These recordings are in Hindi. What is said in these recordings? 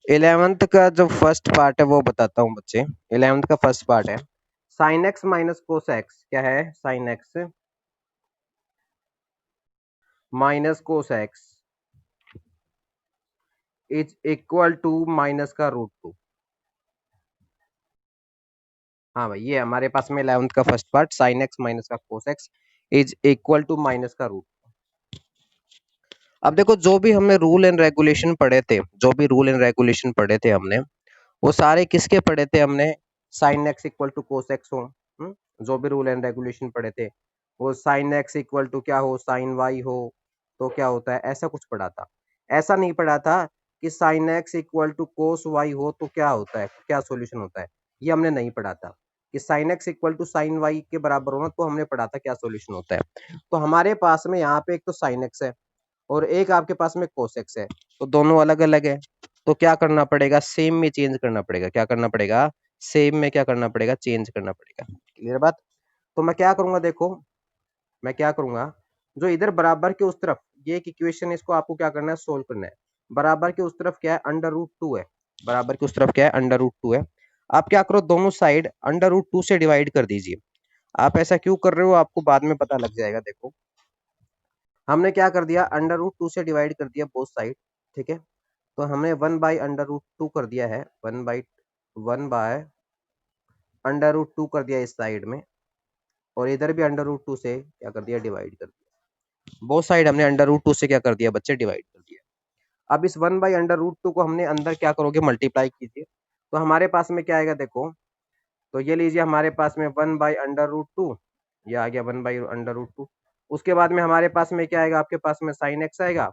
11th का जो फर्स्ट पार्ट है वो बताता हूँ बच्चे। 11th का फर्स्ट पार्ट है sine x minus cos x. क्या है? Sine x minus cos x is equal to minus का रूट टू। हाँ भाई, ये हमारे पास में 11th का first part sine x minus का cos x is equal to minus का रूट। अब देखो, जो भी हमने रूल एंड रेगुलेशन पढ़े थे, जो भी रूल एंड रेगुलेशन पढ़े थे हमने, वो सारे किसके पढ़े थे हमने? Sine x equal to cos x हो। जो भी रूल एंड रेगुलेशन पढ़े थे वो साइन एक्स इक्वल टू क्या हो? साइन वाई हो तो क्या होता है, ऐसा कुछ पढ़ा था। ऐसा नहीं पढ़ा था कि sine x equal to cos y हो तो क्या होता है, क्या सॉल्यूशन होता है। ये हमने नहीं पढ़ा था कि sine x equal to sine y के बराबर होना, तो हमने पढ़ा था क्या सॉल्यूशन होता है। तो हमारे पास में यहाँ पे एक तो साइन एक्स है और एक आपके पास में कोसेक्स है, तो दोनों अलग अलग है। तो क्या करना पड़ेगा? सेम में चेंज करना पड़ेगा। क्या करना पड़ेगा? सेम में क्या करना पड़ेगा? चेंज करना पड़ेगा। क्लियर बात? तो मैं क्या करूंगा, देखो मैं क्या करूंगा, जो इधर बराबर के उस तरफ ये एक इक्वेशन, इसको आपको क्या करना है? सोल्व करना है। बराबर के उस तरफ क्या है? अंडर रूट टू है। बराबर के उस तरफ क्या है? अंडर रूट टू है। आप क्या करो, दोनों साइड अंडर रूट टू से डिवाइड कर दीजिए। आप ऐसा क्यों कर रहे हो आपको बाद में पता लग जाएगा। देखो, हमने क्या कर दिया, अंडर रूट टू से डिवाइड कर दिया बोथ साइड। ठीक है, तो हमने one by under root two कर दिया है, one by under root two कर दिया इस साइड में, और इधर भी अंडर रूट टू से क्या कर दिया? डिवाइड कर दिया। बोथ साइड हमने अंडर रूट टू से क्या कर दिया बच्चे? डिवाइड कर दिया। अब इस one by under root two को हमने अंदर क्या करोगे? मल्टीप्लाई कीजिए। तो हमारे पास में क्या आएगा? देखो, तो ये लीजिए, हमारे पास में one by under root two, ये आ गया one by under root two. उसके बाद में हमारे पास में क्या आएगा? आपके पास में साइन एक्स आएगा।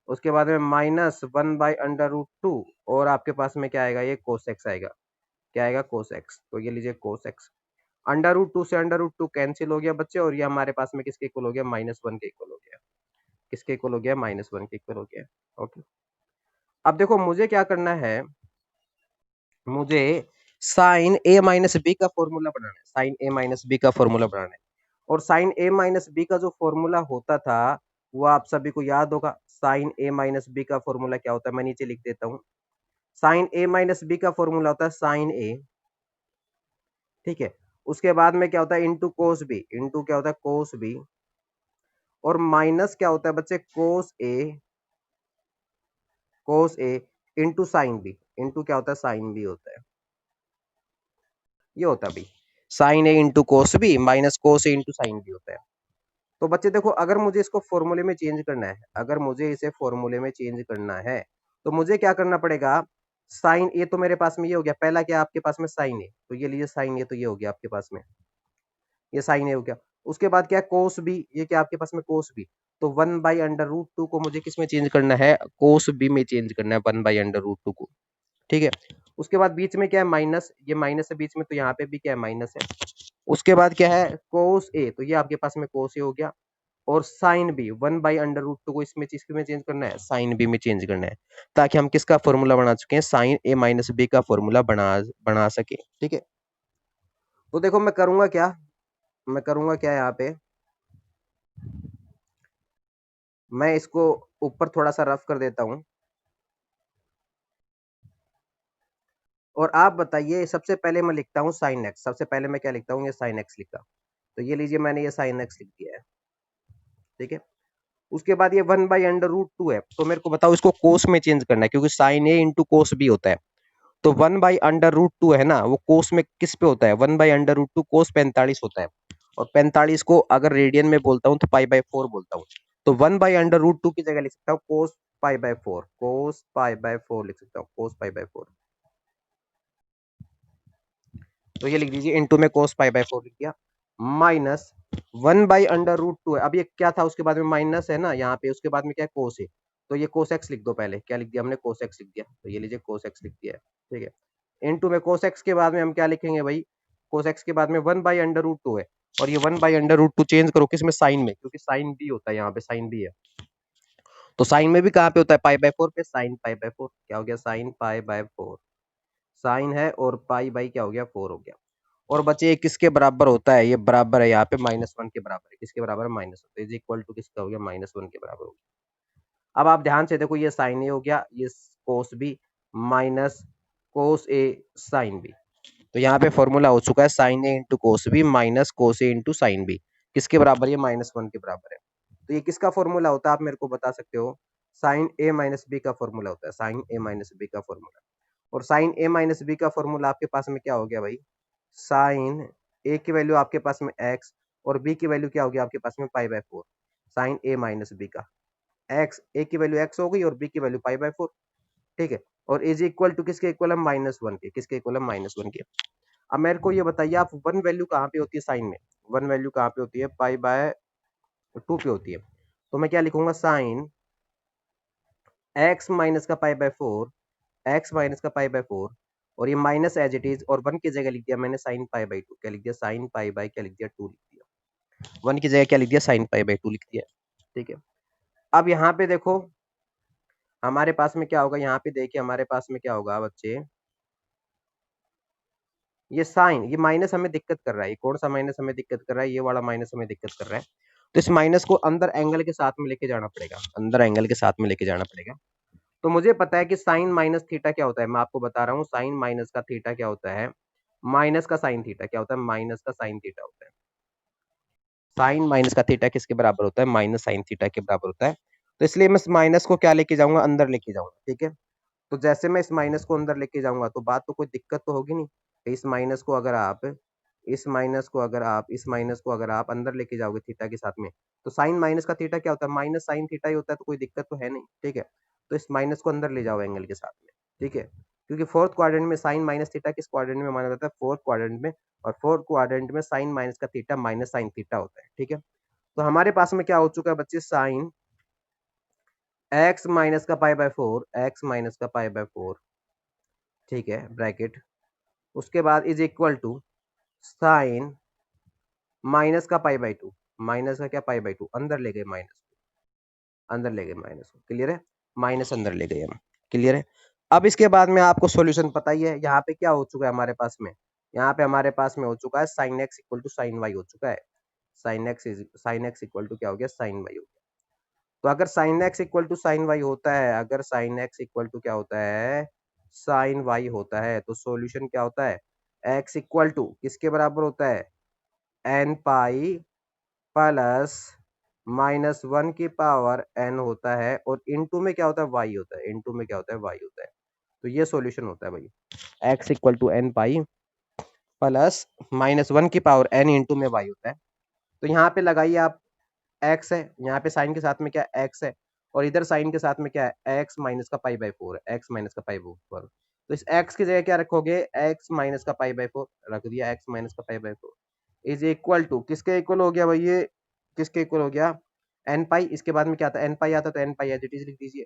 उसके बाद में minus one by under root two, और आपके पास में क्या आएगा? ये कोस एक्स आएगा। क्या आएगा? Cos x. तो ये लीजिए cos x. Under root two से अंडर रूट टू कैंसिल हो गया बच्चे, और ये हमारे पास में किसके इक्वल हो गया? माइनस वन के इक्वल हो गया। किसके इक्वल हो गया? माइनस वन के इक्वल हो गया। ओके, अब देखो मुझे क्या करना है, मुझे साइन ए माइनस बी का फॉर्मूला बनाना है। साइन ए माइनस बी का फॉर्मूला बनाना है। और साइन ए माइनस बी का जो फॉर्मूला होता था वो आप सभी को याद होगा। साइन ए माइनस बी का फॉर्मूला क्या होता है? मैं नीचे लिख देता हूँ। साइन ए माइनस बी का फॉर्मूला होता है साइन ए। ठीक है, उसके बाद में क्या होता है? Into cos B. इंटू क्या होता है? कोस बी। और माइनस क्या होता है बच्चे? कोस ए। कोस A into sine B. Into क्या होता है? साइन बी होता है। ये होता है भाई, sine A into cos B minus cos A into sine B होता है। तो बच्चे देखो, अगर मुझे इसको फॉर्मूले में चेंज करना है, अगर मुझे इसे फॉर्मूले में चेंज करना है, तो मुझे क्या करना पड़ेगा? साइन ए तो मेरे पास में ये हो गया, पहला क्या आपके पास में? साइन ए। तो ये लीजिए साइन ए, तो ये हो गया आपके पास में, ये साइन ए हो गया। उसके बाद क्या? Cos B. ये क्या आपके पास में? Cos B. तो one by under root two को मुझे किस में चेंज करना है? कोस बी में चेंज करना है, one by under root two को। ठीक है, उसके बाद बीच में क्या है? माइनस। ये माइनस है बीच में, तो यहाँ पे भी क्या है? माइनस है। उसके बाद क्या है? कोस ए। तो ये आपके पास में कोस ए हो गया। और sine B, one by under root two को इसमें चीज में चेंज करना है, साइन बी में चेंज करना है, ताकि हम किसका फॉर्मूला बना चुके हैं? साइन ए माइनस बी का फॉर्मूला बना बना सके। ठीक है, तो देखो मैं करूंगा क्या, मैं करूंगा क्या यहाँ पे, मैं इसको ऊपर थोड़ा सा रफ कर देता हूं। और आप बताइए, सबसे पहले मैं लिखता हूँ साइन एक्स। सबसे पहले मैं क्या लिखता हूँ? ये साइन एक्स लिखा। तो ये लीजिए, मैंने ये साइन एक्स लिख दिया है। ठीक है, उसके बाद ये one by under root two है, तो मेरे को बताओ इसको कोस में चेंज करना है, क्योंकि sine A into cos B होता है। तो one by under root two है ना, वो कोस में किस पे होता है? One by under root two cos 45 होता है। और 45 को अगर रेडियन में बोलता हूँ तो पाई बाय 4 बोलता हूँ। तो one by under root two की जगह लिख सकता हूँ कोस pi by 4। Cos pi by 4 लिख सकता हूँ, कोस पाई बाय 4। तो ये लिख दीजिए, इंटू में कोस पाई बाय 4 लिख दिया, minus one by under root two है। अब ये क्या था? उसके बाद में माइनस है ना यहाँ पे, उसके बाद में क्या है? कोस है। तो ये कोस एक्स लिख दो पहले। क्या लिख दिया हमने? कोस एक्स लिख दिया। तो ये लीजिए कोस एक्स लिख दिया है। ठीक है, इनटू में कोस एक्स के बाद में हम क्या लिखेंगे भाई? कोस एक्स के बाद में one by under root two है, और ये one by under root two change करो किस में? साइन में, क्योंकि साइन बी होता है, यहाँ पे साइन बी है। तो साइन में भी कहाँ पे होता है? पाई बाय 4 पे, साइन पाई बाय 4। क्या हो गया? Sine pi by 4। साइन है और पाई बाई क्या हो गया? 4 हो गया। और बच्चे ये किसके बराबर होता है? ये बराबर है यहाँ पे माइनस वन के बराबर है। किसके बराबर है? Minus one. Is equal to किसका हो गया? माइनस वन के बराबर हो गया। अब आप ध्यान से देखो, ये साइन ए हो गया, ये cos B, minus cos A sine B. तो यहाँ पे फॉर्मूला हो चुका है sine A into cos B minus cos A into sine B, किसके बराबर, ये -1 के बराबर है। तो ये किसका फॉर्मूला होता है आप मेरे को बता सकते हो, साइन ए माइनस बी का फॉर्मूला होता है, साइन ए माइनस बी का फॉर्मूला। और साइन ए माइनस बी का फॉर्मूला आपके पास में क्या हो गया भाई, साइन ए की वैल्यू आपके पास में एक्स और बी की वैल्यू क्या होगी आपके पास में पाई/4, साइन ए माइनस बी का एक्स, ए की वैल्यू एक्स हो गई और बी की वैल्यू पाई/4, ठीक है। और इज इक्वल टू किसके इक्वल है, -1 के, किसके इक्वल है, -1 के। अब मेरे को ये बताइए आप वन वैल्यू कहाँ पे होती है साइन में, वन वैल्यू कहाँ पे होती है, पाई/2 पे होती है। तो मैं क्या लिखूंगा, साइन एक्स माइनस का पाई/4, एक्स माइनस का पाई/4, और ये माइनस एज इट इज, और वन की जगह लिख दिया मैंने साइन पाई/2, क्या लिख दिया, साइन पाई बाई क्या लिख दिया 2 लिख दिया, वन की जगह क्या लिख दिया, साइन पाई/2 लिख दिया, ठीक है। अब यहाँ पे देखो हमारे पास में क्या होगा, यहाँ पे देखिए हमारे पास में क्या होगा बच्चे, ये साइन, ये माइनस हमें दिक्कत कर रहा है, कौन सा माइनस हमें दिक्कत कर रहा है, ये वाला माइनस हमें दिक्कत कर रहा है। तो इस माइनस को अंदर एंगल के साथ में लेके जाना पड़ेगा, अंदर एंगल के साथ में लेके जाना पड़ेगा। तो मुझे पता है कि साइन माइनस थीटा क्या होता है, मैं आपको बता रहा हूँ, साइन माइनस का थीटा क्या होता है, माइनस का साइन थीटा क्या होता है, माइनस का साइन थीटा होता है। साइन माइनस का थीटा किसके बराबर होता है, माइनस साइन थीटा के बराबर होता है। तो इसलिए मैं इस माइनस को क्या लेके जाऊंगा, अंदर लेके जाऊंगा, ठीक है। तो जैसे मैं इस माइनस को अंदर लेके जाऊंगा तो बात तो कोई दिक्कत तो होगी नहीं। तो इस माइनस को अगर आप इस माइनस को अगर आप इस माइनस को अगर आप अंदर लेके जाओगे थीटा के साथ में, तो साइन माइनस का थीटा क्या होता है, माइनस साइन थीटा ही होता है, तो कोई दिक्कत तो है नहीं, ठीक है। तो इस माइनस को अंदर ले जाओ एंगल के साथ में, ठीक है। क्योंकि फोर्थ क्वाड्रेंट में साइन माइनस थीटा किस क्वाड्रेंट में माना जाता है, फोर्थ क्वाड्रेंट में, और फोर्थ क्वाड्रेंट में साइन माइनस का थीटा माइनस साइन थीटा होता है, ठीक है। तो हमारे पास में क्या हो चुका है बच्चे, साइन एक्स माइनस का पाई/4, एक्स माइनस का पाई/4, ठीक है, ब्रैकेट, उसके बाद is equal to sine minus का पाई/2, माइनस का क्या पाई/2, अंदर ले गए माइनस को, अंदर ले गए माइनस को, क्लियर है, माइनस अंदर ले गए हम, क्लियर है। अब इसके बाद में आपको सॉल्यूशन पता ही है, यहाँ पे क्या हो चुका है हमारे पास में, यहाँ पे हमारे पास में हो चुका है sine x equal to sine y हो चुका है, साइन एक्स इक्वल टू क्या हो गया, साइन वाई हो गया। तो अगर sine x equal to sine y होता है, अगर साइन एक्स इक्वल टू क्या होता है, साइन वाई होता है, तो सॉल्यूशन क्या होता है, एक्स इक्वल टू किसके बराबर होता है, एन पाई प्लस -1 की पावर एन होता है, और इनटू में क्या होता है, वाई होता है, इनटू में क्या होता है, वाई होता है। तो ये सॉल्यूशन होता है भाई, x equal to n pi plus -1 की पावर एन इंटू में वाई होता है। तो यहाँ पे लगाइए आप, एक्स है, यहाँ पे साइन के साथ में क्या एक्स है, और इधर साइन के साथ में क्या है, एक्स माइनस का पाई/4 है, एक्स माइनस का पाई/4। तो इस एक्स की जगह क्या रखोगे, एक्स माइनस का पाई/4 रख दिया, एक्स माइनस का पाई/4 इज इक्वल टू किसके इक्वल हो गया भाई, ये किसके इक्वल हो गया, एन पाई। इसके बाद में क्या आता है, एन पाई आता है, तो n pi as it is लिख दीजिए।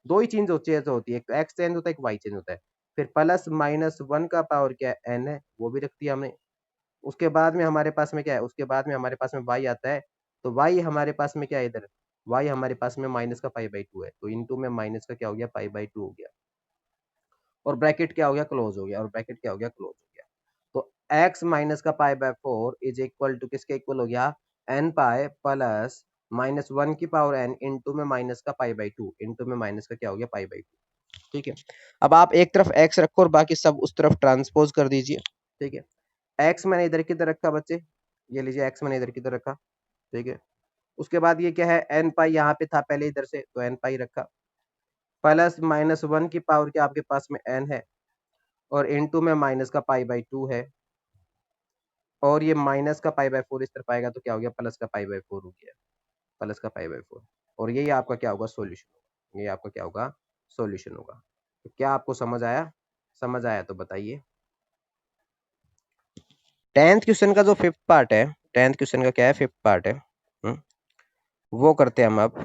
दो ही चीज होती है, एक तो एक्स चेंज होता है, एक वाई चेंज होता है। फिर प्लस -1 का पावर क्या है, एन है, वो भी रख दिया हमने। उसके बाद में हमारे पास में क्या है, उसके बाद में हमारे पास में y आता है। तो y हमारे पास में क्या है इधर, y हमारे पास में माइनस का पाई/2 है, तो इनटू में माइनस का क्या हो गया, पाई/2 हो गया, और ब्रैकेट क्या हो गया, क्लोज हो गया, और ब्रैकेट क्या हो गया, क्लोज हो गया। तो x माइनस का पाई/4 इज इक्वल टू किसके इक्वल हो गया, n पाई प्लस -1 की पावर n इंटू में माइनस का पाई/2, इंटू में माइनस का क्या हो गया, पाई/2, ठीक है। अब आप एक तरफ x रखो और बाकी सब उस तरफ ट्रांसपोज कर दीजिए, ठीक है। एक्स मैंने इधर की तरफ रखा बच्चे, ये लीजिए एक्स मैंने इधर की तरफ रखा, ठीक है। उसके बाद ये क्या है, एन पाई यहाँ पे था पहले इधर से, तो एन पाई रखा, प्लस -1 की पावर के आपके पास में एन है, और इनटू में माइनस का पाई/2 है, और ये माइनस का पाई/4 इस तरफ आएगा, तो क्या हो गया, प्लस का पाई/4 हो गया, प्लस का पाई/4। और यही आपका क्या होगा, सॉल्यूशन होगा, ये आपका क्या होगा, सॉल्यूशन होगा। तो क्या आपको समझ आया, समझ आया तो बताइए। 10th क्वेश्चन का जो फिफ्थ पार्ट है, 10th क्वेश्चन का क्या है, फिफ्थ पार्ट है, वो करते हैं हम अब।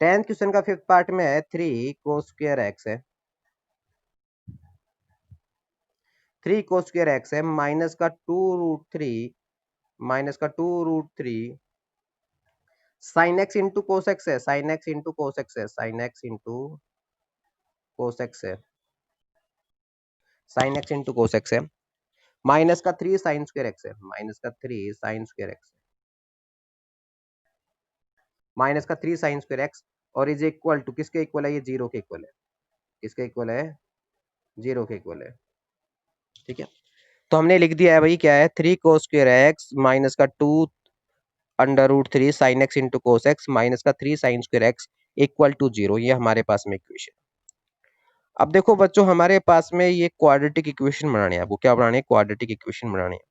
10th क्वेश्चन का फिफ्थ पार्ट में है 3 cos स्क्वायर एक्स है, 3 cos स्क्वायर एक्स है, माइनस का 2√3, माइनस का 2√3 sine x into cos x है, sine x into cos x है, sine x into cos x है, sine x into cos x है, माइनस का 3 साइन स्क्वायर एक्स है, माइनस का 3 साइन स्क्वायर एक्स, माइनस का 3 साइन स्क्वायर एक्स, और इज इक्वल टू किसके इक्वल है, ये 0 के इक्वल है, किसके इक्वल है, 0 के इक्वल है। ठीक है, तो हमने लिख दिया है भाई, क्या है, 3 cos² x माइनस का 2√3 sin x into cos x minus का 3 sin² x इक्वल टू 0। ये हमारे पास में इक्वेशन। अब देखो बच्चों, हमारे पास में ये क्वाड्रेटिक इक्वेशन बनाने हैं। आपको क्या बनाने हैं, क्वाड्रेटिक इक्वेशन बनाने हैं।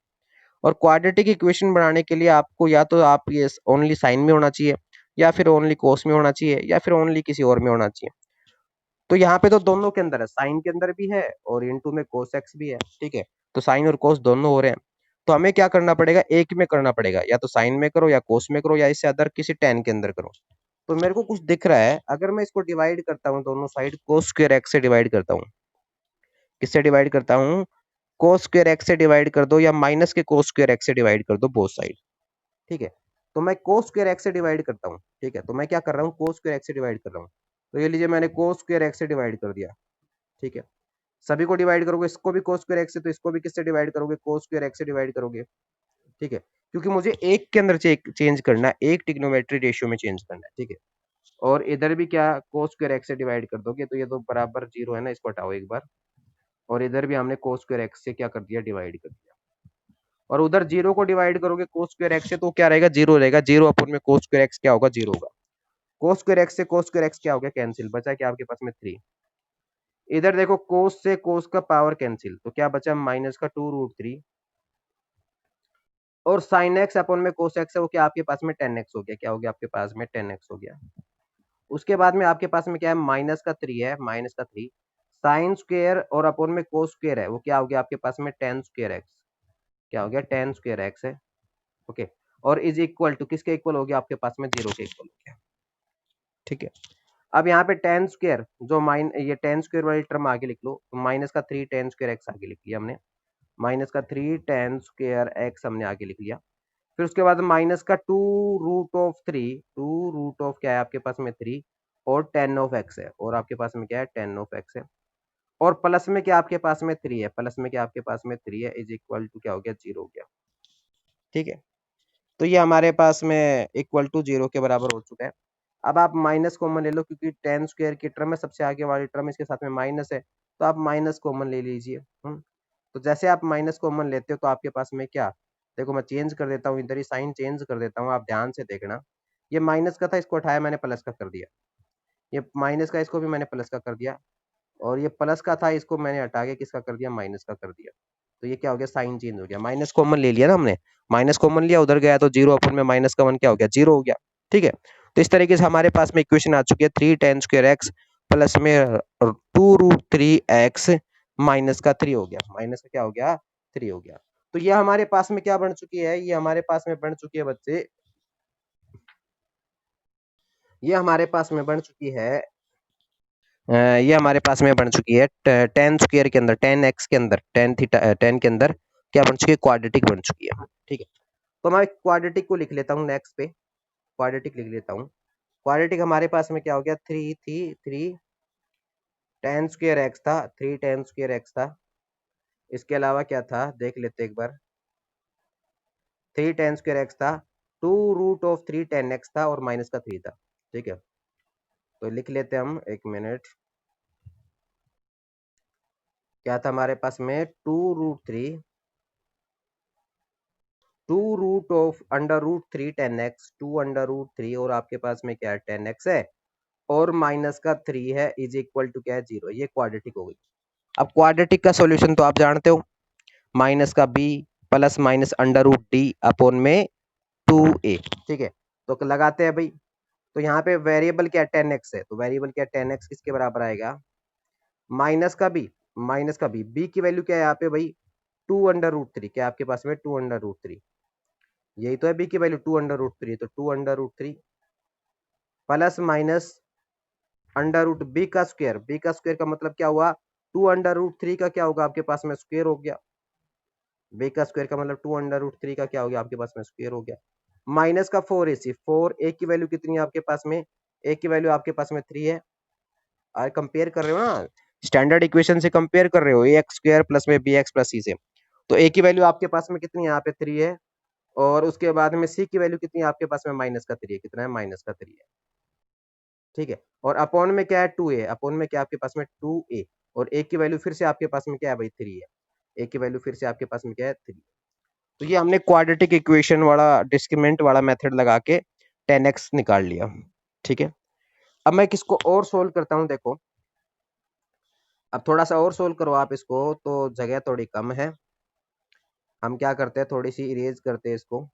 और क्वाड्रेटिक इक्वेशन बनाने के लिए आपको या तो आप ये ओनली साइन में होना चाहिए, या फिर ओनली कोस में होना चाहिए, या फिर ओनली किसी और में होना चाहिए। तो यहाँ पे तो दोनों के अंदर है, साइन के अंदर भी है और इनटू में कोस एक्स भी है। ठीक है, तो साइन और कोस दोनों हो रहे हैं। तो हमें क्या करना पड़ेगा, एक में करना पड़ेगा, या तो साइन में करो या कोस में करो या इससे अदर किसी टेन के अंदर करो। तो मेरे को कुछ दिख रहा है, अगर मैं इसको डिवाइड करता हूँ दोनों साइड cos² x से डिवाइड करता हूँ, किससे डिवाइड करता हूँ, cos² x से डिवाइड कर दो या माइनस के cos² x से डिवाइड कर दो बोथ साइड। ठीक है, तो मैं cos² x से डिवाइड करता हूँ। ठीक है, तो मैं क्या कर रहा हूँ, cos² x से डिवाइड कर रहा हूँ। तो ये लीजिए, मैंने cos² x से डिवाइड कर दिया। ठीक है, सभी को डिवाइड करोगे, इसको भी cos² x से, तो इसको भी किससे डिवाइड करोगे, cos² x से डिवाइड करोगे। ठीक है, क्योंकि मुझे एक के अंदर चेंज करना है, एक ट्रिग्नोमेट्री रेशियो में चेंज करना है। ठीक है, और इधर भी क्या cos² x से डिवाइड कर दोगे, तो ये तो बराबर 0 है ना, इसको हटाओ एक बार। और इधर भी हमने cos² x से क्या कर दिया, डिवाइड कर दिया। और उधर 0 को डिवाइड करोगे cos² x से, तो क्या रहेगा, 0 रहेगा। 0 अपन में cos² x क्या होगा, 0 होगा। cos² x से cos² x क्या हो गया, कैंसिल, बचा क्या आपके पास में 3। इधर देखो cos से cos का पावर कैंसिल, तो क्या बचा माइनस का 2√3। और sin x अपन में cos x है, वो क्या आपके पास में 10x हो गया। क्या हो गया आपके पास में, 10x हो गया। उसके बाद में आपके पास में क्या है, माइनस का 3 है, माइनस का 3 साइन स्क्वायर और अपन में कोस स्क्वायर है, वो क्या हो गया आपके पास में 10 स्क्वायर x। क्या हो गया, 10 स्क्वायर x है। ओके, और इज इक्वल टू किसके इक्वल हो गया आपके पास में, 0 के इक्वल हो गया। ठीक है, अब यहाँ पे 10 स्क्वायर जो ये 10 स्क्वायर वाली टर्म आगे लिख लो, तो माइनस का 3 10 स्क्वायर x आगे लिख लिया हमने। माइनस का 3 10 स्क्वायर x हमने आगे लिख लिया। फिर उसके बाद माइनस का 2√3, 2 रूट ऑफ क्या है आपके पास में 3 और 10 ऑफ x है, और आपके पास में क्या है, 10 ऑफ x है। और प्लस में क्या आपके पास में 3 है, प्लस में क्या आपके पास में 3 है, इज इक्वल टू क्या हो गया, 0 हो गया। ठीक है, तो ये हमारे पास में इक्वल टू 0 के बराबर हो चुका है। अब आप माइनस कॉमन ले लो, क्योंकि 10 स्क्वायर की टर्म है, सबसे आगे वाली टर्म इसके साथ में माइनस है, तो आप माइनस कॉमन ले लीजिए। तो जैसे आप माइनस कॉमन लेते हो, तो आपके पास में क्या, देखो मैं चेंज कर देता हूँ, इधर ही साइन चेंज कर देता हूँ, आप ध्यान से देखना। ये माइनस का था, इसको उठाया मैंने, प्लस का कर दिया। ये माइनस का, इसको भी मैंने प्लस का कर दिया। और ये प्लस का था, इसको मैंने हटा के किसका कर दिया, माइनस का कर दिया। तो ये क्या हो गया, साइन चेंज हो गया। माइनस कॉमन ले लिया ना हमने, माइनस कॉमन लिया, उधर गया तो 0 अपन में माइनस का 1 क्या हो गया, 0 हो गया। ठीक है, तो इस तरीके से हमारे पास में इक्वेशन आ चुकी है, 3 10 स्क्वायर x प्लस में 2√3x माइनस का 3 हो गया, माइनस का क्या हो गया, 3 हो गया। तो ये हमारे पास में क्या बन चुकी है, ये हमारे पास में बन चुकी है बच्चे, ये हमारे पास में बन चुकी है, ये हमारे पास में बन चुकी है 10 स्क्वायर के अंदर, 10x के अंदर, 10 थीटा 10 के अंदर क्या बन चुकी है, क्वाड्रेटिक बन चुकी है। ठीक है, तो मैं क्वाड्रेटिक को लिख लेता हूँ, नेक्स्ट पे क्वाड्रेटिक लिख लेता हूँ। क्वाड्रेटिक हमारे पास में क्या हो गया, 3 10 स्क्वायर x था, 3 10 स्क्वायर x था। इसके अलावा क्या था, देख लेते एक बार। 3 10 स्क्वायर x था, 2√3 10x था, और माइनस का 3 था। ठीक है, तो लिख लेते हम, एक मिनट। क्या था हमारे पास में, 2√3 2√3 10x, 2√3, और आपके पास में क्या है, 10x है, और माइनस का 3 है, इज इक्वल टू क्या है, 0। ये क्वाड्रेटिक हो गई। अब क्वाड्रेटिक का सॉल्यूशन तो आप जानते हो, माइनस का b plus minus √d upon में 2a। ठीक है, तो लगाते हैं भाई। तो यहाँ पे वेरिएबल क्या 10x है, तो वेरिएबल क्या 10x किसके बराबर आएगा, माइनस का b, माइनस का b की वैल्यू क्या है यहाँ पे भाई, 2√3। क्या आपके पास में 2√3, यही तो है b की वैल्यू 2√3, तो 2√3 प्लस माइनस √b का स्क्वायर, b का स्क्वायर का मतलब क्या हुआ, 2√3 का क्या होगा आपके पास में, स्क्वायर हो गया। b का स्क्वायर का मतलब 2√3 का क्या हो गया आपके पास में, स्क्वायर हो गया। माइनस का 4ac, 4a की वैल्यू कितनी है आपके पास में, a की वैल्यू आपके पास में 3 है। और कंपेयर कर रहे हो ना, स्टैंडर्ड इक्वेशन से कंपेयर कर रहे हो, ax² प्लस में bx प्लस c से। तो a की वैल्यू आपके पास में कितनी है, यहाँ पे 3 है। और उसके बाद में c की वैल्यू कितनी है आपके पास में, -3 है। कितना है, -3 है। ठीक है। और अपॉन में क्या है 2a, अपॉन में क्या आपके पास में 2a, और a की वैल्यू फिर से आपके पास में क्या है भाई 3 है, a की वैल्यू फिर से आपके पास में क्या है 3। तो ये हमने क्वाड्रेटिक इक्वेशन वाला डिस्क्रिमिनेंट वाला मेथड लगा के 10x निकाल लिया। ठीक है, अब मैं किसको और सोल्व करता हूँ, देखो अब थोड़ा सा और सोल्व करो आप इसको, तो जगह थोड़ी कम है, हम क्या करते हैं थोड़ी सी इरेज करते हैं इसको।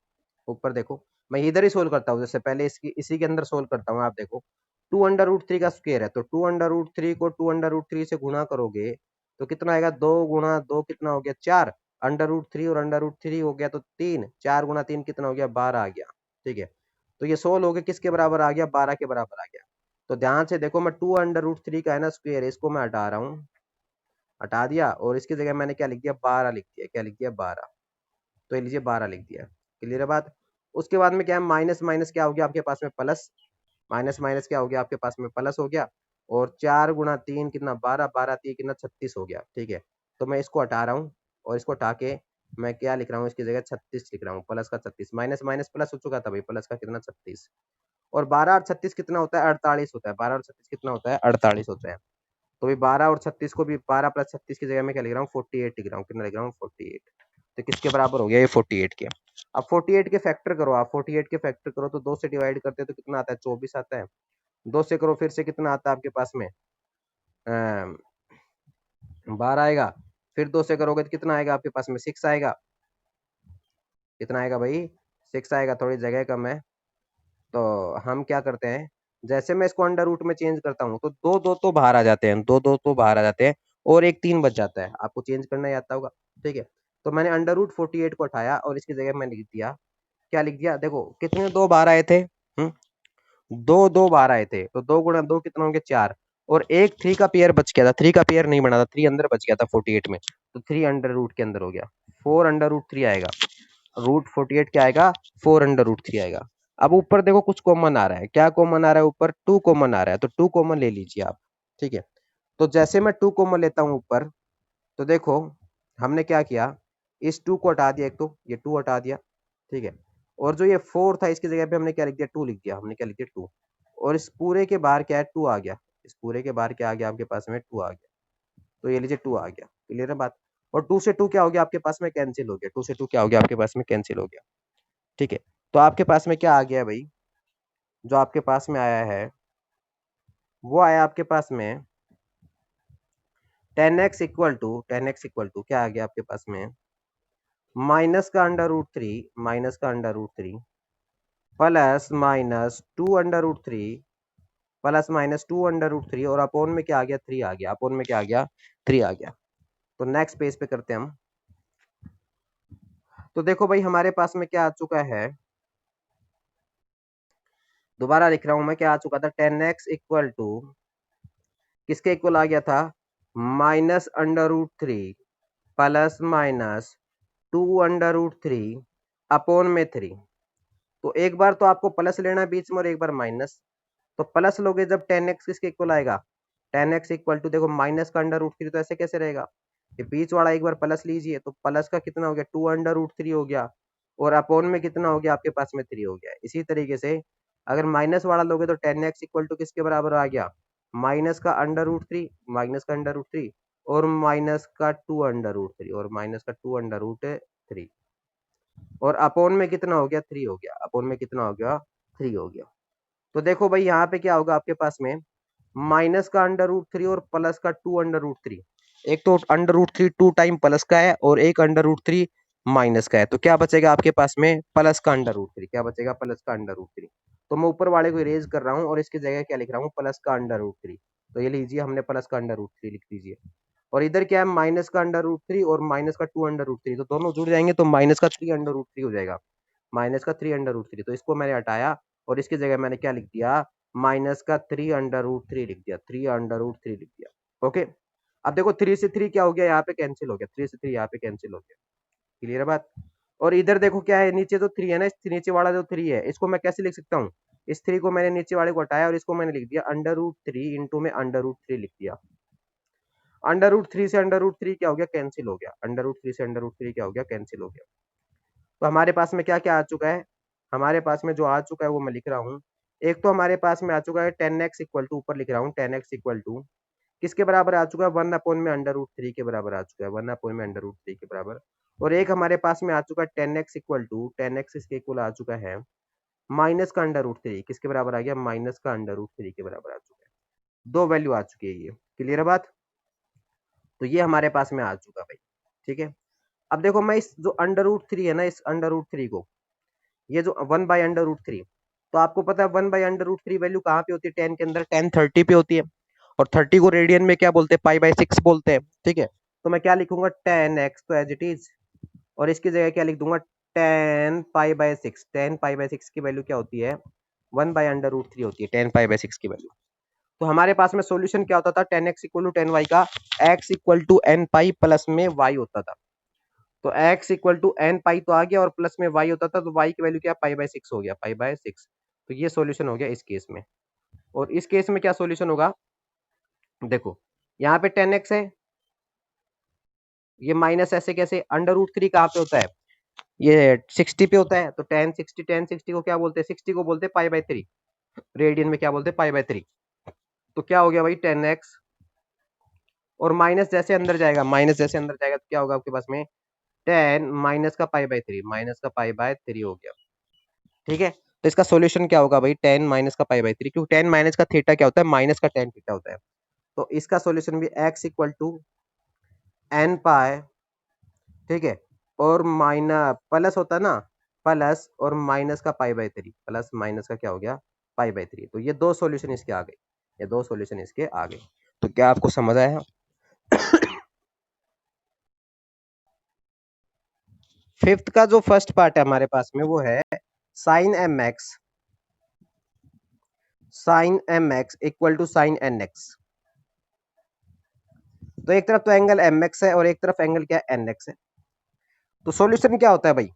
ऊपर देखो, मैं इधर ही सोल्व करता हूँ, जैसे पहले इसकी इसी के अंदर सोल्व करता हूँ। आप देखो 2√3 का स्क्वायर है, तो 2√3 को 2√3 से गुणा करोगे तो कितना आएगा, 2 गुणा 2 कितना हो गया 4, √3 और √3 हो गया तो 3, 4 गुणा 3 कितना हो गया 12 आ गया। ठीक है, तो ये सोल्व हो गया, किसके बराबर आ गया 12 के बराबर आ गया। तो ध्यान से देखो, मैं 2√3 का है ना स्क्वायर, इसको मैं हटा रहा हूँ, हटा दिया, और इसकी जगह मैंने क्या लिख दिया 12 लिख दिया, क्या लिख दिया 12, तो ये लीजिए 12 लिख दिया। क्लियर है बात। उसके बाद में क्या है, माइनस माइनस क्या हो गया आपके पास में प्लस, माइनस माइनस क्या हो गया आपके पास में प्लस हो गया, और 4 गुणा 3 कितना 12, 12 3 कितना 36 हो गया। ठीक है, तो मैं इसको हटा रहा हूँ, और इसको हटा के मैं क्या लिख रहा हूँ, इसकी जगह 36 लिख रहा हूँ, प्लस का 36, माइनस माइनस प्लस हो चुका था भाई, प्लस का कितना 36, और 12 और 36 कितना होता है 48 होता है, 12 और 36 कितना होता है 48 होता है। तो भी 12 और 36 को भी 12 प्लस 36 की जगह में क्या लिख रहा हूँ 48 लिख रहा हूँ, कितना लिख रहा हूँ 48, तो किसके बराबर हो गया ये 48 के। अब 48 के फैक्टर करो, आप 48 के फैक्टर करो तो 2 से डिवाइड करते हैं तो कितना आता है 24 आता है, 2 से करो फिर से कितना आता है आपके पास में 12 आएगा, फिर 2 से करोगे तो कितना आएगा आपके पास में 6 आएगा, कितना आएगा भाई 6 आएगा, थोड़ी जगह कम है। तो हम क्या करते हैं, जैसे मैं इसको अंडर रूट में चेंज करता हूँ तो दो दो तो बाहर आ जाते हैं, दो दो तो बाहर आ जाते हैं, और एक 3 बच जाता है, आपको चेंज करना ही आता होगा। ठीक है, तो मैंने अंडर रूट 48 को उठाया और इसकी जगह मैंने लिख दिया, क्या लिख दिया, देखो कितने दो बाहर आए थे, दो दो बाहर आए थे, तो 2 गुणा 2 कितना होंगे 4, और एक 3 का पेयर बच गया था, 3 का पेयर नहीं बना था, 3 अंदर बच गया था 48 में, तो 3 अंडर रूट के अंदर हो गया, 4√3 आएगा, रूट 48 क्या आएगा 4√3 आएगा। अब ऊपर देखो कुछ कॉमन आ रहा है, क्या कॉमन आ रहा है ऊपर 2 कॉमन आ रहा है, तो 2 कॉमन ले लीजिए आप। ठीक है, तो जैसे मैं 2 कॉमन लेता हूं ऊपर, तो देखो हमने क्या किया, इस 2 को हटा दिया, एक तो ये 2 हटा दिया। ठीक है, और जो ये 4 था इसकी जगह पे हमने क्या लिख दिया 2 लिख दिया, हमने क्या लिख दिया 2, और इस पूरे के बाहर क्या है 2 आ गया, इस पूरे के बाहर क्या आ गया आपके पास में 2 आ गया, तो ये लीजिए 2 आ गया। क्लियर है बात। और 2 से 2 क्या हो गया आपके पास में कैंसिल हो गया, 2 से 2 क्या हो गया आपके पास में कैंसिल हो गया। ठीक है, तो आपके पास में क्या आ गया भाई, जो आपके पास में आया है वो आया आपके पास में 10x इक्वल टू क्या आ गया आपके पास में, माइनस का under root three plus minus 2√3 plus minus 2√3, और अपोन में क्या आ गया 3 आ गया, अपोन में क्या आ गया 3 आ गया। तो नेक्स्ट पेज पे करते हैं हम। तो देखो भाई हमारे पास में क्या आ चुका है, दोबारा लिख रहा हूं मैं, क्या आ चुका था 10x इक्वल टू किसके इक्वल आ गया था, माइनस 3 प्लस माइनस 2√3 अपोन में 3। तो एक बार तो आपको प्लस लेना है बीच में और एक बार माइनस, तो प्लस लोगे जब 10x किसके इक्वल आएगा, 10x इक्वल टू देखो माइनस का अंडर रूट 3 तो ऐसे कैसे रहेगा, ये बीच वाला एक बार प्लस लीजिए, तो प्लस का कितना हो गया 2√3 हो गया, और अपोन में कितना हो गया आपके पास में 3 हो गया। इसी तरीके से अगर माइनस वाला लोगे तो 10x इक्वल टू किसके बराबर आ गया, माइनस का अंडर रूट 3 और माइनस का 2√3 और माइनस का 2√3, और अपोन में कितना हो गया 3 हो गया, अपोन में कितना हो गया 3 हो गया। तो देखो भाई यहाँ पे क्या होगा आपके पास में, माइनस का अंडर रूट 3 और प्लस का 2√3, एक तो अंडर रूट 3 2 टाइम प्लस का है और एक अंडर रूट 3 माइनस का है, तो क्या बचेगा आपके पास में प्लस का अंडर रूट 3, क्या बचेगा प्लस का अंडर रूट 3। तो मैं ऊपर वाले को इरेज कर रहा हूँ और इसकी जगह क्या लिख रहा हूँ प्लस का अंडर रूट 3, तो ये लीजिए हमने प्लस का अंडर रूट 3 लिख दीजिए, और इधर क्या है माइनस का अंडर रूट 3 और माइनस का 2√3, तो दोनों जुड़ जाएंगे तो माइनस का 3√3 हो जाएगा, माइनस का 3√3, तो इसको मैंने हटाया और इसकी जगह मैंने क्या लिख दिया माइनस का 3√3 लिख दिया, 3√3 लिख दिया। ओके, अब देखो 3 से 3 क्या हो गया यहाँ पे कैंसिल हो गया, 3 से 3 यहाँ पे कैंसिल हो गया। क्लियर है बात। और इधर देखो क्या है, नीचे तो 3 है ना, इस नीचे वाला जो 3 है इसको मैं कैसे लिख सकता हूँ, इस 3 को मैंने नीचे वाले को हटाया और इसको मैंने लिख दिया अंडर रूट 3 इंटू में अंडर रूट 3 लिख दिया। अंडर रूट 3 से अंडर रूट 3 क्या हो गया कैंसिल हो गया, अंडर रूट 3 से अंडर रूट 3 क्या हो गया कैंसिल हो गया। तो हमारे पास में क्या क्या आ चुका है, हमारे पास में जो आ चुका है वो मैं लिख रहा हूँ एक तो हमारे पास में आ चुका है टेन एक्स इक्वल टू, ऊपर लिख रहा हूँ, टेन एक्स इक्वल टू किसके बराबर आ चुका है, वन अपॉन में अंडर रूट थ्री के बराबर आ चुका है, वन अपॉन में अंडर रूट थ्री के बराबर। और एक हमारे पास में आ चुका है tan x equal to, tan x इसके इक्वल आ चुका है माइनस का अंडर रूट थ्री, किसके बराबर आ गया, माइनस का अंडर रूट थ्री के बराबर आ चुका है। दो वैल्यू आ चुकी है, ये क्लियर है बात। तो ये हमारे पास में आ चुका भाई, ठीक है। अब देखो मैं इस जो अंडर रूट थ्री है ना, इस अंडर रूट थ्री को, ये जो one by under root three, तो आपको पता है one by under root three value कहाँ पे होती है, टेन के अंदर, टेन थर्टी पे होती है। और थर्टी को रेडियन में क्या बोलते हैं, पाई बाई सिक्स बोलते हैं, ठीक है। तो मैं क्या लिखूंगा, टेन एक्स तो एज इट इज, और इसकी जगह क्या लिख दूंगा, tan pi by six, tan pi by six की वैल्यू क्या होती है, one by under root three होती है, टेन पाई बाय सिक्स की वैल्यू। तो हमारे पास में सॉल्यूशन क्या होता था, tan x equal to tan y का x equal to n pi plus में वाई होता था। तो एक्स इक्वल टू एन पाई तो आ गया, और प्लस में वाई होता था, तो वाई की वैल्यू क्या, पाई बाय सिक्स हो गया, पाई बाय सिक्स। तो ये सॉल्यूशन हो गया इस केस में। और इस केस में क्या सॉल्यूशन होगा, देखो यहाँ पे टेन एक्स है, ये माइनस ऐसे कैसे, अंडर रूट थ्री कहाँ पे होता है, ये सिक्सटी पे होता है, तो टेन सिक्सटी को क्या बोलते हैं, सिक्सटी को बोलते हैं पाई बाय थ्री, रेडियन में क्या बोलते हैं, पाई बाय थ्री। तो क्या हो गया भाई, टेन एक्स, और माइनस जैसे अंदर जाएगा, माइनस जैसे अंदर जाएगा तो क्या होगा आपके पास में, टेन माइनस का पाई बाय थ्री, माइनस का पाई बाय थ्री हो गया, ठीक है। तो इसका सॉल्यूशन क्या होगा भाई, टेन माइनस का पाई बाय थ्री, क्योंकि टेन माइनस का थीटा क्या होता है, माइनस का टेन थीटा होता है। तो इसका सॉल्यूशन भी एक्स इक्वल टू एन पाई, ठीक है, और माइनस प्लस होता है ना, प्लस और माइनस का pi by three, plus minus का क्या हो गया, पाई बाय थ्री। तो ये दो सॉल्यूशन इसके आ गए, ये दो सॉल्यूशन इसके आ गए। तो क्या आपको समझ आया। फिफ्थ का जो फर्स्ट पार्ट है हमारे पास में वो है sine m x, sine m x equal to sine n x. तो एक तरफ तो एंगल एम एक्स है और एक तरफ एंगल क्या है, एन एक्स है। तो सॉल्यूशन क्या होता है भाई,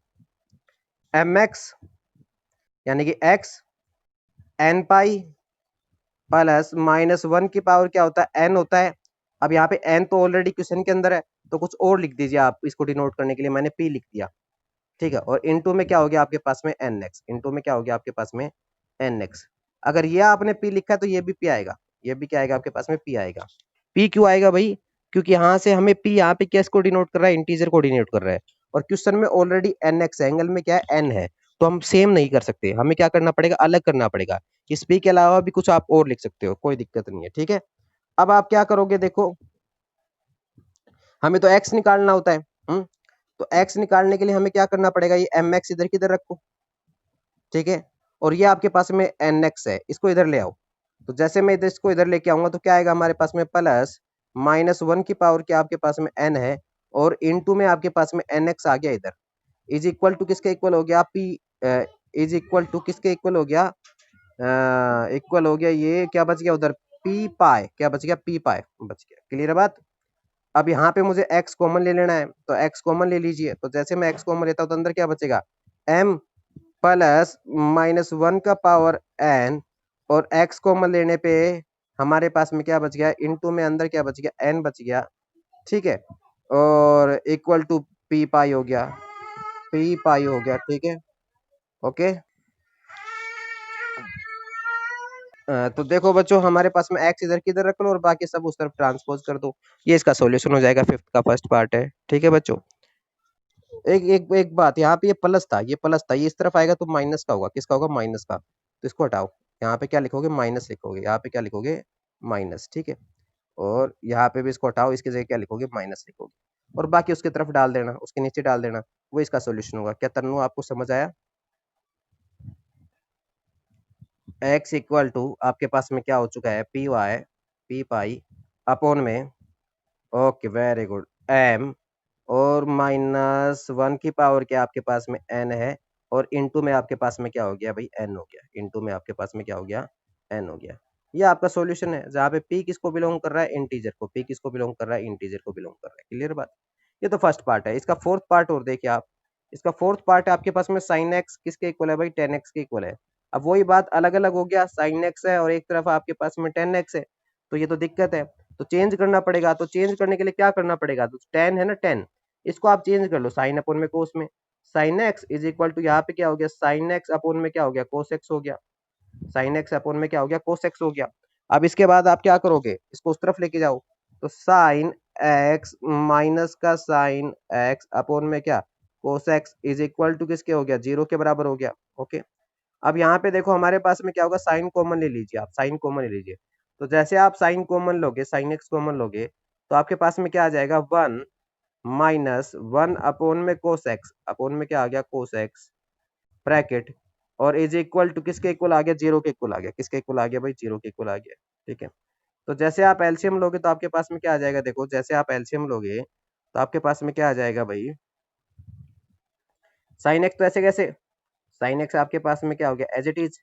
एम एक्स यानी कि x n pi plus minus one की पावर क्या होता है, एन होता है। अब यहाँ पे एन तो ऑलरेडी क्वेश्चन के अंदर है, तो कुछ और लिख दीजिए आप, इसको डिनोट करने के लिए मैंने पी लिख दिया, ठीक है। और इनटू में क्या हो गया आपके पास में एन एक्स, इनटू में क्या हो गया आपके पास में एन एक्स। अगर ये आपने पी लिखा है तो ये भी पी आएगा, ये भी क्या आएगा आपके पास में, पी आएगा। पी क्यों आएगा भाई, क्योंकि यहाँ से हमें पी, यहाँ पे क्या इसको डिनोट कर रहा है, इंटीजर को डिनोट कर रहा है, और क्वेश्चन में ऑलरेडी एन एक्स एंगल में क्या है, एन है। तो हम सेम नहीं कर सकते, हमें क्या करना पड़ेगा, अलग करना पड़ेगा। इस पी के अलावा भी कुछ आप और लिख सकते हो, कोई दिक्कत नहीं है, ठीक है। अब आप क्या करोगे, देखो हमें तो एक्स निकालना होता है, तो एक्स निकालने के लिए हमें क्या करना पड़ेगा, ये एम एक्स इधर किधर रखो, ठीक है। और ये आपके पास में एन एक्स है, इसको इधर ले आओ। तो जैसे मैं इधर इसको इधर लेके आऊंगा तो क्या आएगा हमारे पास में, प्लस माइनस वन की पावर क्या आपके पास में एन है, और इनटू में आपके पास में एन एक्स आ गया इधर, इज इक्वल टू किसके इक्वल हो गया, पी, इज इक्वल टू किसके इक्वल हो गया, इक्वल हो गया, ये क्या बच गया उधर, पी पाई, क्या बच गया, पी पाई बच गया, क्लियर है बात। अब यहाँ पे मुझे x कॉमन ले लेना है, तो x कॉमन ले लीजिए। तो जैसे मैं x कॉमन लेता हूँ तो अंदर क्या बचेगा, m प्लस माइनस वन का पावर n, और x कॉमन लेने पे हमारे पास में क्या बच गया, इनटू में अंदर क्या बच गया, n बच गया, ठीक है। और इक्वल टू पी पाई हो गया, पी पाई हो गया, ठीक है, ओके। तो देखो बच्चों हमारे पास में x इधर किधर रख लो और बाकी सब उस तरफ ट्रांसपोज कर दो, ये इसका सॉल्यूशन हो जाएगा, फिफ्थ का फर्स्ट पार्ट है, ठीक है बच्चों। एक एक एक बात, यहाँ पे ये प्लस था, ये प्लस था, ये इस तरफ आएगा तो माइनस का होगा, किसका होगा, माइनस का। तो इसको हटाओ, यहाँ पे क्या लिखोगे, माइनस लिखोगे, यहाँ पे क्या लिखोगे, माइनस, ठीक है। और यहाँ पे भी इसको हटाओ, इसकी जगह क्या लिखोगे, माइनस लिखोगे, और बाकी उसकी तरफ डाल देना, उसके नीचे डाल देना, वो इसका सोल्यूशन होगा। क्या तन्नू आपको समझ आया। एक्स इक्वल टू आपके पास में क्या हो चुका है, p y, p pi upon में, ओके वेरी गुड, एम, और माइनस वन की पावर क्या आपके पास में एन है, और इनटू में आपके पास में क्या हो गया भाई, एन हो गया, इनटू में आपके पास में क्या हो गया, एन हो गया। ये आपका सॉल्यूशन है, जहाँ पे पी किसको बिलोंग कर रहा है, इंटीजर को, पी किसको बिलोंग कर रहा है, इंटीजर को बिलोंग कर रहा है, क्लियर बात। ये तो फर्स्ट पार्ट है, इसका फोर्थ पार्ट और देखिए आप, इसका फोर्थ पार्ट है आपके पास में साइन एक्स किसके इक्वल है भाई, टेन एक्स के इक्वल है। अब वही बात अलग अलग हो गया, साइन एक्स है और एक तरफ आपके पास में टेन एक्स है, तो ये तो दिक्कत है, तो चेंज करना पड़ेगा। तो चेंज करने के लिए क्या करना पड़ेगा, तो टेन है ना, टेन, इसको आप चेंज कर लो साइन अपोन में कोस में, sine x is equal to यहाँ पे क्या हो गया, साइन एक्स अपोन में क्या हो गया, कोस एक्स हो गया, साइन एक्स अपॉन में क्या हो गया, कोस एक्स हो गया। अब इसके बाद आप क्या करोगे, इसको उस तरफ लेके जाओ, तो साइन एक्स माइनस का साइन एक्स अपॉन में क्या, cos x is equal to किसके हो गया, जीरो के बराबर हो गया। ओके, अब यहाँ पे देखो हमारे पास में क्या होगा, साइन कॉमन ले लीजिए, आप साइन कॉमन ले लीजिए। तो जैसे आप साइन कॉमन लोगे, साइन एक्स कॉमन लोगे, तो आपके पास में क्या आ जाएगा, वन माइनस वन अपॉन में कोस एक्स, अपॉन में क्या आ गया, कोस एक्स ब्रैकेट, और इज इक्वल टू किसके इक्वल आ गया, जीरो के इक्वल आ गया। किसके इक्वल आ गया भाई, जीरो के इक्वल आ गया। ठीक है, तो जैसे आप एलसीएम लोगे तो आपके पास में क्या आ जाएगा, देखो जैसे आप एलसीएम लोगे तो आपके पास में क्या आ जाएगा भाई, साइन एक्स, तो ऐसे कैसे, साइन एक्स आपके पास में क्या हो गया, एज इट इज,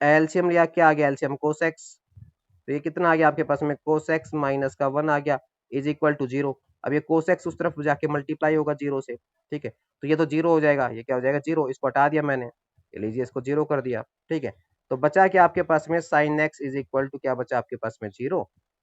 एलसीएम लिया, क्या आ गया एलसीएम, कोस एक्स, तो ये कितना आ गया आपके पास में, कोस एक्स माइनस का वन आ गया, इज इक्वल टू जीरो। अब ये कोस एक्स उस तरफ जाके मल्टीप्लाई होगा जीरो से। ठीक है, तो ये तो जीरो हो जाएगा, ये क्या हो जाएगा, जीरो, इसको हटा दिया मैंने, ये लीजिए इसको जीरो कर दिया। ठीक है, तो बचा क्या आपके पास में, sine x is equal to क्या बचा आपके पास में, जीरो।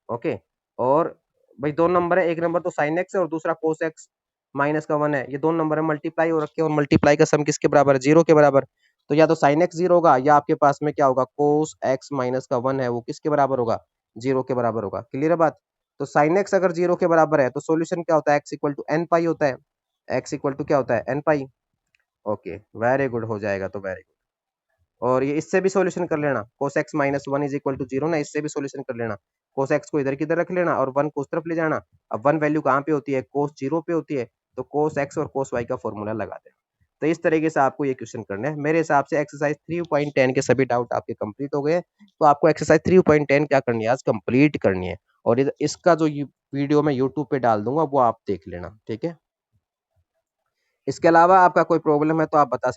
ओके, और भाई दो नंबर है, एक नंबर तो साइन एक्स है और दूसरा कोस एक्स माइनस का वन है, ये दोनों नंबर है मल्टीप्लाई हो रखे हैं, और मल्टीप्लाई का सम किसके बराबर है, जीरो के बराबर। तो या तो साइन एक्स जीरो होगा, या आपके पास में क्या होगा, कोस एक्स माइनस का वन है वो किसके बराबर होगा, जीरो के बराबर होगा। क्लियर है बात। तो साइन एक्स अगर जीरो के बराबर है तो सॉल्यूशन क्या होता है, एक्स इक्वल टू एन पाई होता है, एक्स इक्वल टू क्या होता है, एन पाई। ओके, वेरी गुड हो जाएगा, तो वेरी गुड। और ये इससे भी सॉल्यूशन कर लेना, cos x minus one is equal to zero ना, इससे भी सॉल्यूशन कर लेना। कोस एक्स को इधर की इधर रख लेना और वन को उस तरफ ले जाना। अब वन वैल्यू कहाँ पे होती है, कोस जीरो पे होती है, तो कोस एक्स और कोस वाई का फॉर्मूला लगा देना। तो इस तरीके से आपको ये क्वेश्चन करना है। मेरे हिसाब से एक्सरसाइज 3.10 के सभी डाउट आपके कंप्लीट हो गए। तो आपको एक्सरसाइज 3.10 क्या करनी है, आज कंप्लीट करनी है। और इसका जो वीडियो मैं यूट्यूब पे डाल दूंगा वो आप देख लेना। ठीक है, इसके अलावा आपका कोई प्रॉब्लम है तो आप बता सकते